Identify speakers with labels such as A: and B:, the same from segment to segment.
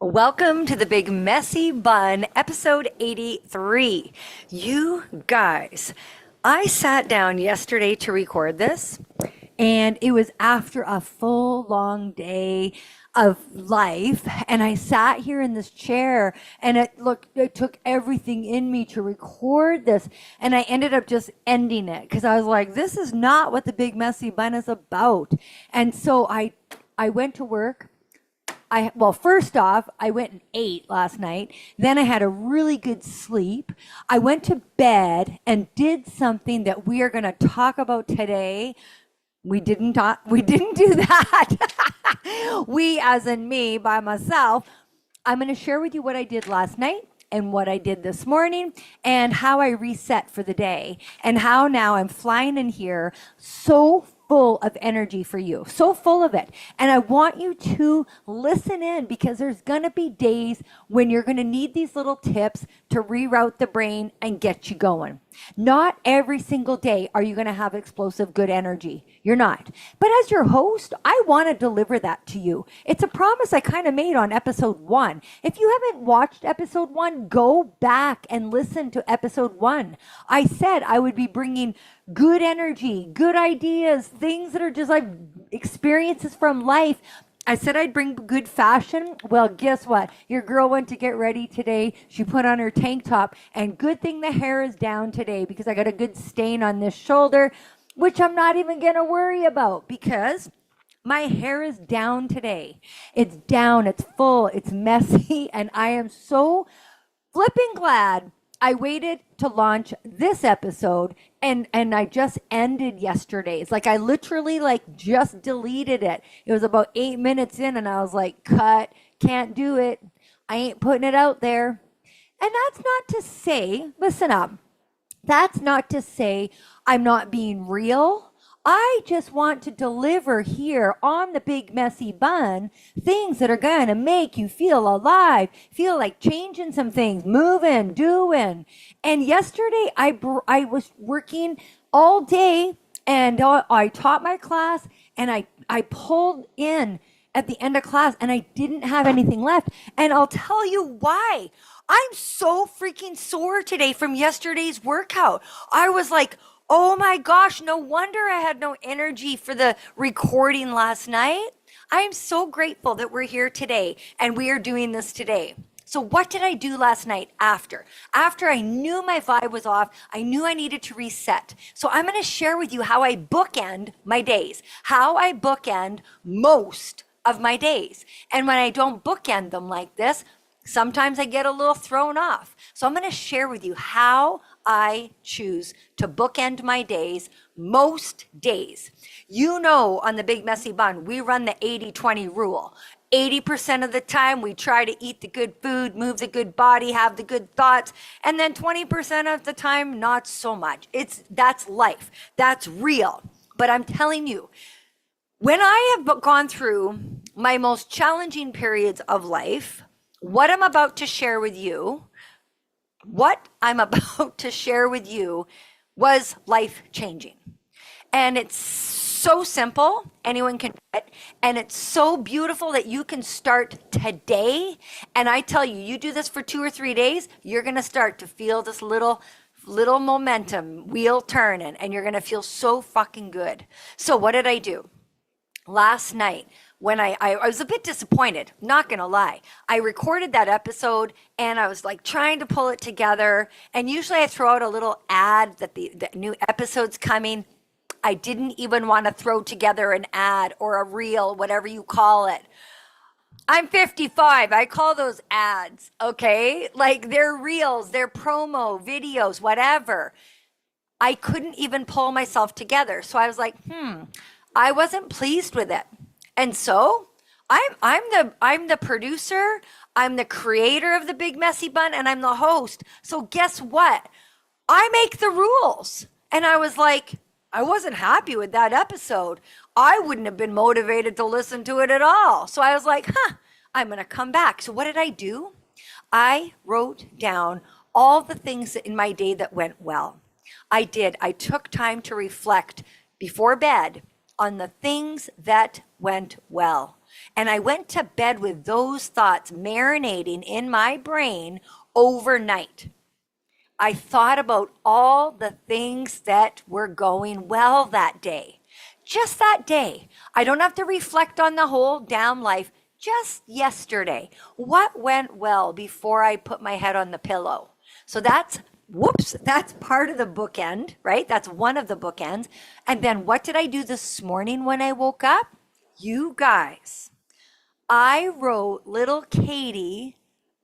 A: Welcome to the Big Messy Bun, episode 83. You guys, I sat down yesterday to record this, and it was after a full long day of life, and I sat here in this chair, and it took everything in me to record this, and I ended up just ending it because I was like, this is not what the Big Messy Bun is about. And so I went to work. First off, I went and ate last night. Then I had a really good sleep. I went to bed and did something that we are going to talk about today. We didn't do that. We, as in me, by myself. I'm going to share with you what I did last night and what I did this morning and how I reset for the day and how now I'm flying in here so full of energy for you, so full of it. And I want you to listen in because there's going to be days when you're going to need these little tips to reroute the brain and get you going. Not every single day are you going to have explosive good energy. You're not. But as your host, I want to deliver that to you. It's a promise I kind of made on episode 1. If you haven't watched episode 1, go back and listen to episode 1. I said I would be bringing good energy, good ideas, things that are just like experiences from life. I said I'd bring good fashion. Well, guess what? Your girl went to get ready today. She put on her tank top, and good thing the hair is down today because I got a good stain on this shoulder, which I'm not even going to worry about because my hair is down today. It's down, it's full, it's messy, and I am so flipping glad I waited to launch this episode and I just ended yesterday's. Like I literally just deleted it. It was about 8 minutes in and I was like, cut, can't do it. I ain't putting it out there. And that's not to say, listen up, that's not to say I'm not being real. I just want to deliver here on the Big Messy Bun things that are going to make you feel alive, feel like changing some things, moving, doing. And yesterday I was working all day and I taught my class and I pulled in at the end of class and I didn't have anything left. And I'll tell you why. I'm so freaking sore today from yesterday's workout. I was like, oh my gosh, no wonder I had no energy for the recording last night. I am so grateful that we're here today and we are doing this today. So what did I do last night after? After I knew my vibe was off, I knew I needed to reset. So I'm going to share with you how I bookend my days, how I bookend most of my days. And when I don't bookend them like this, sometimes I get a little thrown off. So I'm going to share with you how I choose to bookend my days most days. You know, on the Big Messy Bun, we run the 80-20 rule. 80% of the time, we try to eat the good food, move the good body, have the good thoughts. And then 20% of the time, not so much. That's life. That's real. But I'm telling you, when I have gone through my most challenging periods of life, what I'm about to share with you was life-changing. And it's so simple, anyone can do it. And it's so beautiful that you can start today. And I tell you, you do this for 2 or 3 days, you're going to start to feel this little momentum wheel turning, and you're going to feel so fucking good. So what did I do? Last night, when I was a bit disappointed, not gonna lie. I recorded that episode and I was like trying to pull it together. And usually I throw out a little ad that the new episode's coming. I didn't even want to throw together an ad or a reel, whatever you call it. I'm 55. I call those ads, okay? Like they're reels, they're promo, videos, whatever. I couldn't even pull myself together. So I was like, I wasn't pleased with it. And so I'm the producer, I'm the creator of the Big Messy Bun, and I'm the host. So guess what? I make the rules. And I was like, I wasn't happy with that episode. I wouldn't have been motivated to listen to it at all. So I was like, I'm going to come back. So what did I do? I wrote down all the things in my day that went well. I took time to reflect before bed on the things that went well. And I went to bed with those thoughts marinating in my brain overnight. I thought about all the things that were going well that day. Just that day. I don't have to reflect on the whole damn life. Just yesterday. What went well before I put my head on the pillow? So that's part of the bookend, right? That's one of the bookends. And then what did I do this morning when I woke up? You guys, I wrote little Katie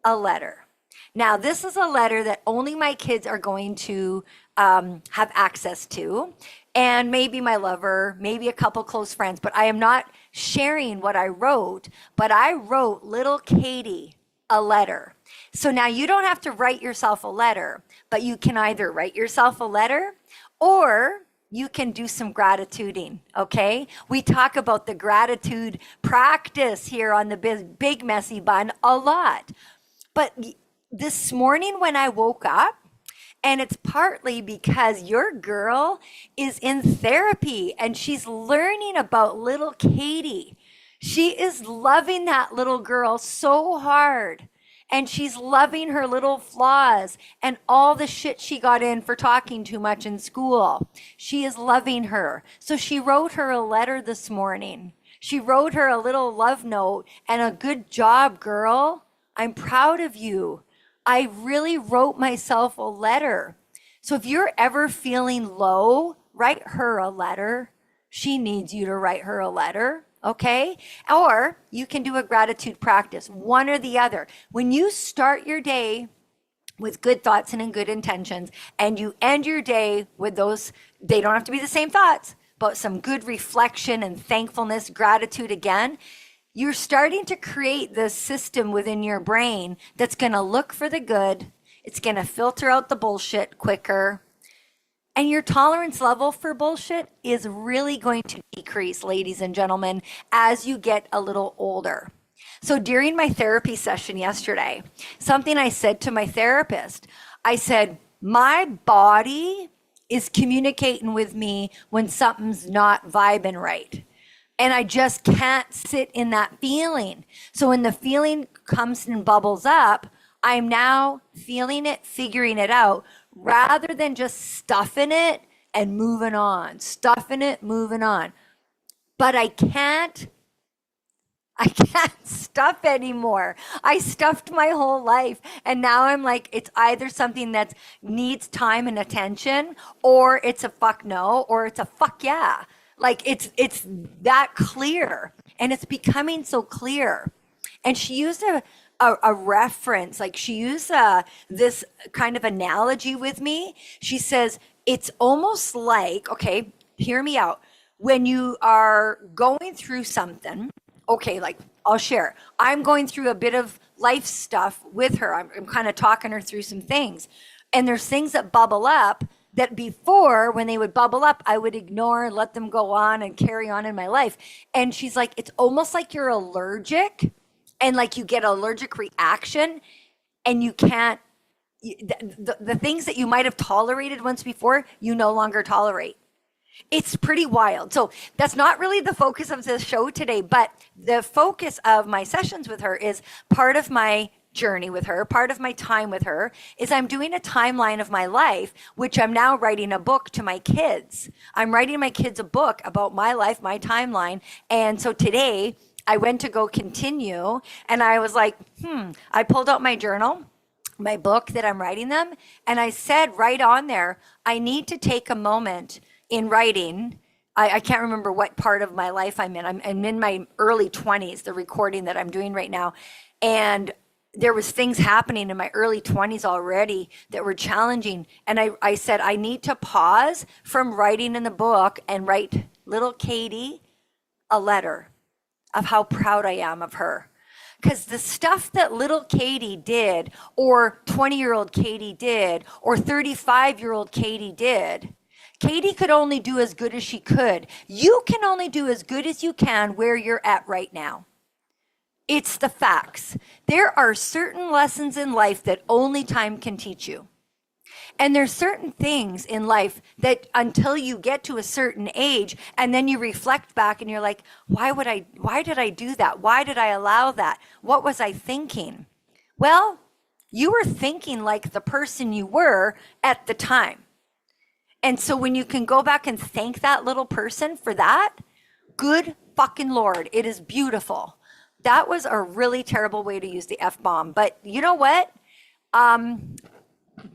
A: a letter. Now, this is a letter that only my kids are going to have access to, and maybe my lover, maybe a couple close friends, but I am not sharing what I wrote, but I wrote little Katie a letter. So now you don't have to write yourself a letter, but you can either write yourself a letter or you can do some gratituding, okay? We talk about the gratitude practice here on the Big Messy Bun a lot. But this morning when I woke up, and it's partly because your girl is in therapy and she's learning about little Katie. She is loving that little girl so hard. And she's loving her little flaws and all the shit she got in for talking too much in school. She is loving her. So she wrote her a letter this morning. She wrote her a little love note and a good job, girl. I'm proud of you. I really wrote myself a letter. So if you're ever feeling low, write her a letter. She needs you to write her a letter, okay? Or you can do a gratitude practice, one or the other. When you start your day with good thoughts and in good intentions, and you end your day with those, they don't have to be the same thoughts, but some good reflection and thankfulness, gratitude again, you're starting to create this system within your brain that's going to look for the good. It's going to filter out the bullshit quicker. And your tolerance level for bullshit is really going to decrease, ladies and gentlemen, as you get a little older. So during my therapy session yesterday, something I said to my therapist, I said, my body is communicating with me when something's not vibing right. And I just can't sit in that feeling. So when the feeling comes and bubbles up, I'm now feeling it, figuring it out, rather than just stuffing it and moving on, stuffing it, moving on. But I can't stuff anymore. I stuffed my whole life. And now I'm like, it's either something that needs time and attention, or it's a fuck no, or it's a fuck yeah. Like it's that clear, and it's becoming so clear. And she used a reference, like she used this kind of analogy with me. She says, it's almost like, okay, hear me out. When you are going through something, okay, like I'll share. I'm going through a bit of life stuff with her. I'm kind of talking her through some things. And there's things that bubble up that before, when they would bubble up, I would ignore and let them go on and carry on in my life. And she's like, it's almost like you're allergic, and like you get an allergic reaction, and you can't, the things that you might have tolerated once before, you no longer tolerate. It's pretty wild. So that's not really the focus of the show today, but the focus of my sessions with her is part of my journey with her, part of my time with her is I'm doing a timeline of my life, which I'm now writing a book to my kids. I'm writing my kids a book about my life, my timeline. And so today I went to go continue, and I was like, I pulled out my journal, my book that I'm writing them. And I said right on there, I need to take a moment in writing. I can't remember what part of my life I'm in. I'm in my early 20s, the recording that I'm doing right now. And there was things happening in my early 20s already that were challenging. And I said, I need to pause from writing in the book and write little Katie a letter of how proud I am of her. Because the stuff that little Katie did, or 20-year-old Katie did, or 35-year-old Katie did, Katie could only do as good as she could. You can only do as good as you can where you're at right now. It's the facts. There are certain lessons in life that only time can teach you. And there's certain things in life that until you get to a certain age and then you reflect back and you're like, why did I do that? Why did I allow that? What was I thinking? Well, you were thinking like the person you were at the time. And so when you can go back and thank that little person for that, good fucking Lord, it is beautiful. That was a really terrible way to use the F-bomb. But you know what?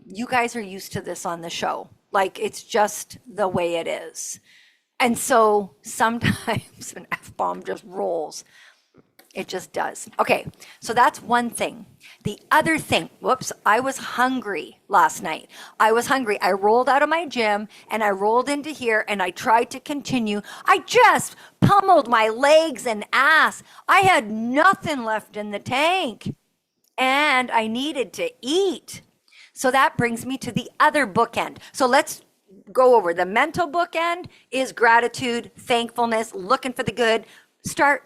A: You guys are used to this on the show. Like, it's just the way it is. And so sometimes an F-bomb just rolls. It just does. Okay, so that's one thing. The other thing, I was hungry last night. I was hungry. I rolled out of my gym and I rolled into here and I tried to continue. I just pummeled my legs and ass. I had nothing left in the tank and I needed to eat. So that brings me to the other bookend. So let's go over. The mental bookend is gratitude, thankfulness, looking for the good.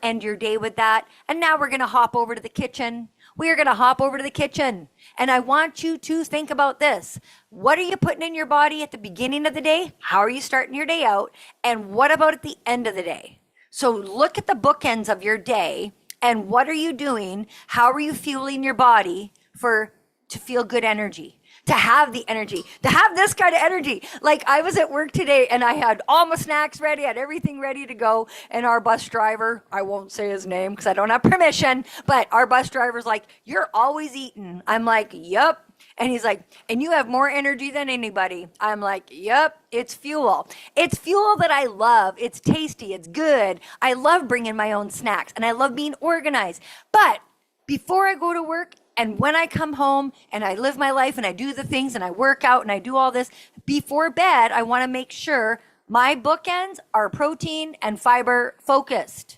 A: End your day with that. And now we're going to hop over to the kitchen. We are going to hop over to the kitchen. And I want you to think about this. What are you putting in your body at the beginning of the day? How are you starting your day out? And what about at the end of the day? So look at the bookends of your day and what are you doing? How are you fueling your body to feel good energy? To have the energy, to have this kind of energy. Like I was at work today and I had all my snacks ready, I had everything ready to go. And our bus driver, I won't say his name because I don't have permission, but our bus driver's like, you're always eating. I'm like, yep. And he's like, and you have more energy than anybody. I'm like, yep, it's fuel. It's fuel that I love. It's tasty. It's good. I love bringing my own snacks and I love being organized. But before I go to work, and when I come home and I live my life and I do the things and I work out and I do all this, before bed, I want to make sure my bookends are protein and fiber focused.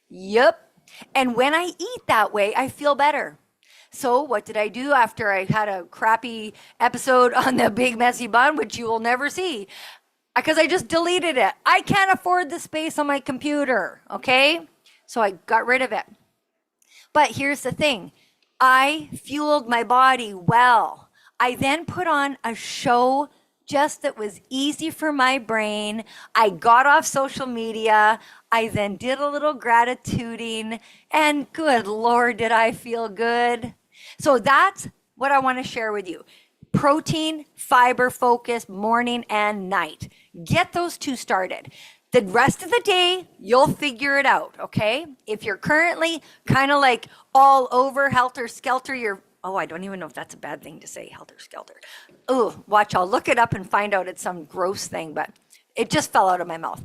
A: Yep. And when I eat that way, I feel better. So what did I do after I had a crappy episode on the Big Messy Bun, which you will never see? Because I just deleted it. I can't afford the space on my computer, okay? So I got rid of it. But here's the thing. I fueled my body well. I then put on a show just that was easy for my brain. I got off social media. I then did a little gratituding, and good Lord, did I feel good. So that's what I want to share with you. Protein, fiber focused, morning and night. Get those two started. The rest of the day, you'll figure it out, okay? If you're currently kind of like all over helter-skelter, I don't even know if that's a bad thing to say, helter-skelter. Oh, watch, I'll look it up and find out it's some gross thing, but it just fell out of my mouth.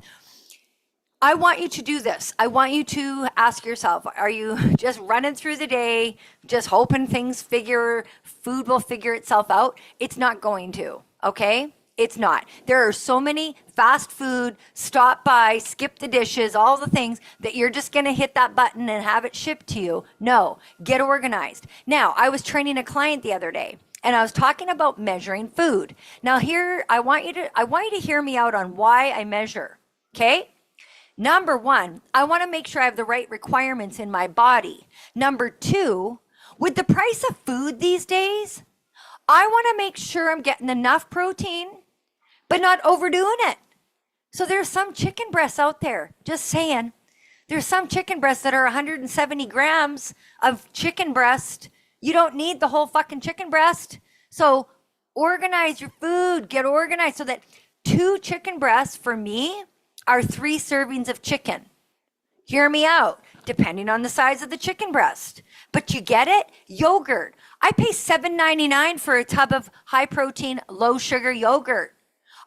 A: I want you to do this. I want you to ask yourself, are you just running through the day, just hoping food will figure itself out? It's not going to, okay? It's not. There are so many fast food, stop by, skip the dishes, all the things that you're just going to hit that button and have it shipped to you. No, get organized. Now, I was training a client the other day and I was talking about measuring food. Now here, I want you to hear me out on why I measure. Okay? Number one, I want to make sure I have the right requirements in my body. Number two, with the price of food these days, I want to make sure I'm getting enough protein, but not overdoing it. So there's some chicken breasts out there, just saying. There's some chicken breasts that are 170 grams of chicken breast. You don't need the whole fucking chicken breast. So organize your food, get organized so that 2 chicken breasts for me are 3 servings of chicken. Hear me out, depending on the size of the chicken breast. But you get it? Yogurt. I pay $7.99 for a tub of high protein, low sugar yogurt.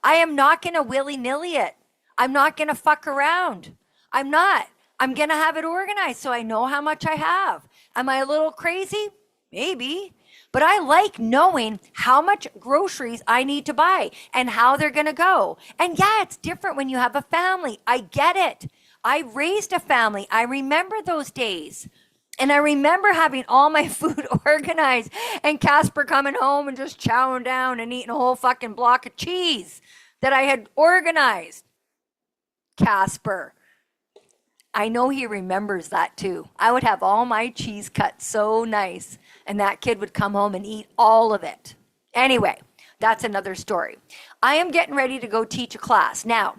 A: I am not going to willy-nilly it. I'm not going to fuck around. I'm not. I'm going to have it organized so I know how much I have. Am I a little crazy? Maybe. But I like knowing how much groceries I need to buy and how they're going to go. And yeah, it's different when you have a family. I get it. I raised a family. I remember those days. And I remember having all my food organized and Casper coming home and just chowing down and eating a whole fucking block of cheese that I had organized. Casper. I know he remembers that too. I would have all my cheese cut so nice and that kid would come home and eat all of it. Anyway, that's another story. I am getting ready to go teach a class. Now,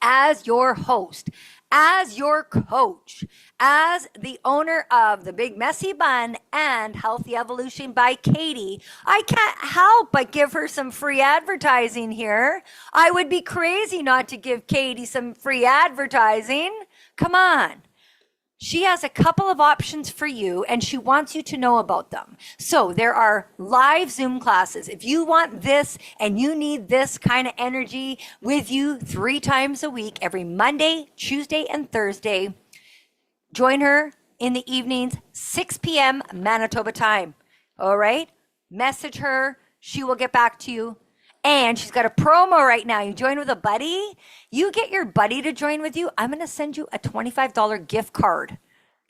A: as your host, as your coach, as the owner of the Big Messy Bun and Healthy Evolution by Katie, I can't help but give her some free advertising here. I would be crazy not to give Katie some free advertising. Come on. She has a couple of options for you, and she wants you to know about them. So there are live Zoom classes. If you want this and you need this kind of energy with you 3 times a week, every Monday, Tuesday, and Thursday, join her in the evenings, 6 p.m. Manitoba time. All right? Message her. She will get back to you. And she's got a promo right now. You join with a buddy. You get your buddy to join with you. I'm going to send you a $25 gift card.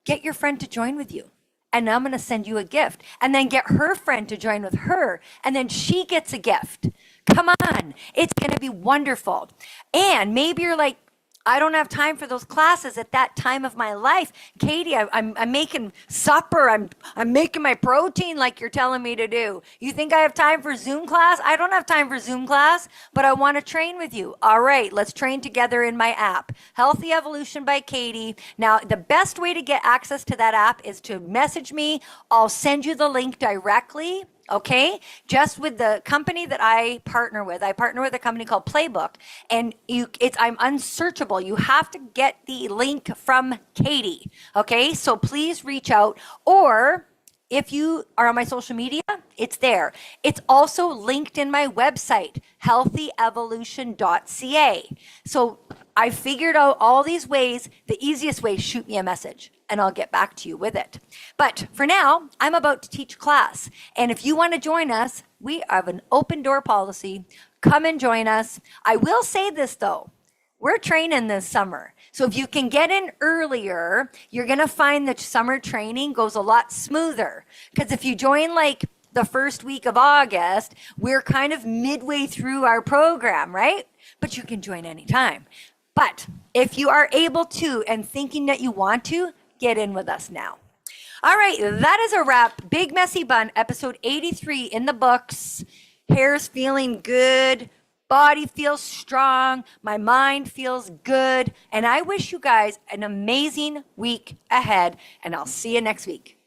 A: Get your friend to join with you. And I'm going to send you a gift. And then get her friend to join with her. And then she gets a gift. Come on. It's going to be wonderful. And maybe you're like, I don't have time for those classes at that time of my life. Katie, I'm making supper. I'm making my protein like you're telling me to do. You think I have time for Zoom class? I don't have time for Zoom class, but I want to train with you. All right, let's train together in my app, Healthy Evolution by Katie. Now, the best way to get access to that app is to message me. I'll send you the link directly. Okay, just with the company that I partner with a company called Playbook, and I'm unsearchable. You have to get the link from Katie. Okay, so please reach out, or if you are on my social media, it's there. It's also linked in my website, healthyevolution.ca. So I figured out all these ways. The easiest way, shoot me a message and I'll get back to you with it. But for now, I'm about to teach class. And if you want to join us, we have an open door policy. Come and join us. I will say this though, we're training this summer. So if you can get in earlier, you're going to find that summer training goes a lot smoother. Because if you join like the first week of August, we're kind of midway through our program, right? But you can join anytime. But if you are able to and thinking that you want to, get in with us now. All right, that is a wrap. Big Messy Bun, episode 83 in the books. Hair's feeling good. Body feels strong. My mind feels good. And I wish you guys an amazing week ahead. And I'll see you next week.